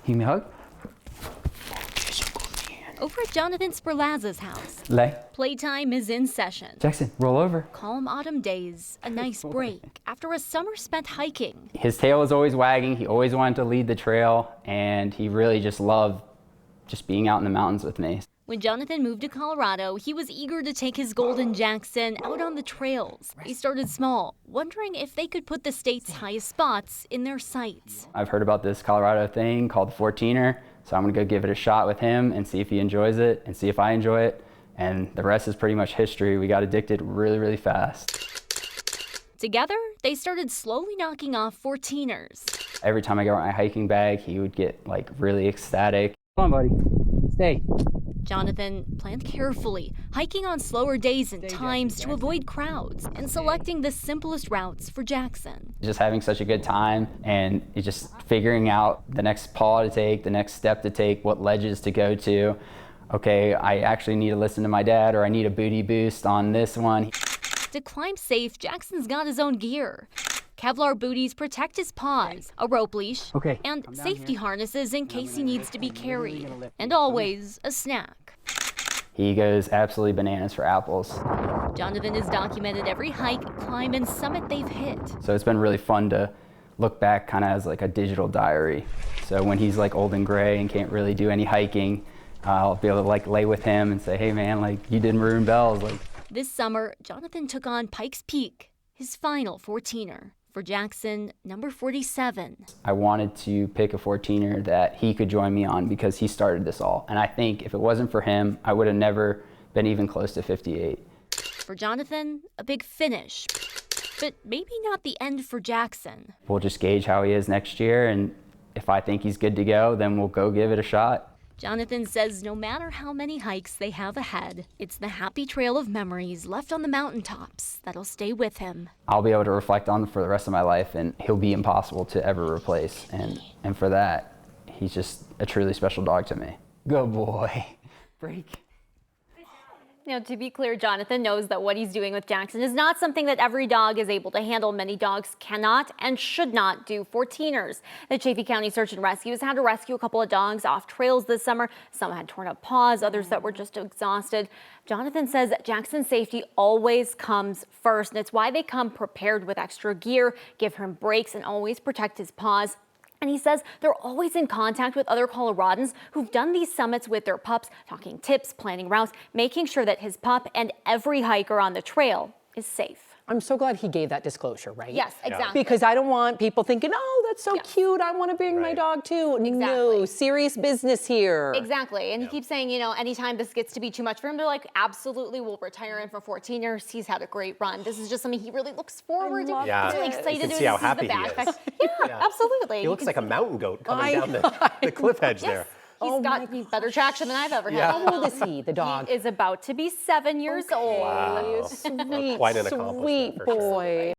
Give me a hug. Over at Jonathan Sperlazza's house, Lay. playtime is in session. Jackson, roll over. Calm autumn days, a nice break after a summer spent hiking. His tail was always wagging. He always wanted to lead the trail, and he really just loved just being out in the mountains with me. When Jonathan moved to Colorado, he was eager to take his golden Jackson out on the trails. They started small, wondering if they could put the state's highest spots in their sights. I've heard about this Colorado thing called the 14er, so I'm gonna go give it a shot with him and see if he enjoys it and see if I enjoy it. And the rest is pretty much history. We got addicted really, really fast. Together, they started slowly knocking off 14ers. Every time I got my hiking bag, he would get like really ecstatic. Come on, buddy, stay. Jonathan planned carefully, hiking on slower days and times to avoid crowds and selecting the simplest routes for Jackson. Just having such a good time and just figuring out the next paw to take, the next step to take, what ledges to go to. Okay, I actually need to listen to my dad, or I need a booty boost on this one. To climb safe, Jackson's got his own gear. Kevlar booties protect his paws, a rope leash, and safety harnesses in case he needs to be carried. And always a snack. He goes absolutely bananas for apples. Jonathan has documented every hike, climb, and summit they've hit. So it's been really fun to look back kind of as like a digital diary. So when he's like old and gray and can't really do any hiking, I'll be able to like lay with him and say, hey man, like you did Maroon Bells. Like this summer, Jonathan took on Pikes Peak, his final 14er. For Jackson, number 47. I wanted to pick a 14er that he could join me on because he started this all. And I think if it wasn't for him, I would have never been even close to 58. For Jonathan, a big finish, but maybe not the end for Jackson. We'll just gauge how he is next year, and if I think he's good to go, then we'll go give it a shot. Jonathan says no matter how many hikes they have ahead, it's the happy trail of memories left on the mountaintops that'll stay with him. I'll be able to reflect on for the rest of my life, and he'll be impossible to ever replace. And for that, he's just a truly special dog to me. Good boy. Break. Now, to be clear, Jonathan knows that what he's doing with Jackson is not something that every dog is able to handle. Many dogs cannot and should not do 14ers. The Chaffee County Search and Rescue has had to rescue a couple of dogs off trails this summer. Some had torn up paws, others that were just exhausted. Jonathan says Jackson's safety always comes first, and it's why they come prepared with extra gear, give him breaks, and always protect his paws. And he says they're always in contact with other Coloradans who've done these summits with their pups, talking tips, planning routes, making sure that his pup and every hiker on the trail is safe. I'm so glad he gave that disclosure, right? Yes, exactly. Because I don't want people thinking, oh, that's so cute, I want to bring my dog too. Exactly. No, serious business here. Exactly. And he keeps saying, you know, anytime this gets to be too much for him, they're like, absolutely, we'll retire him for 14 years. He's had a great run. This is just something he really looks forward to. Yeah. He's really excited You can to see how happy he is. Yeah, absolutely. He looks like a mountain goat coming down the cliff edge there. He's got better traction than I've ever had. How old is he, the dog? He is about to be 7 years old. Wow. Sweet, Quite an accomplishment, sweet for sure. boy.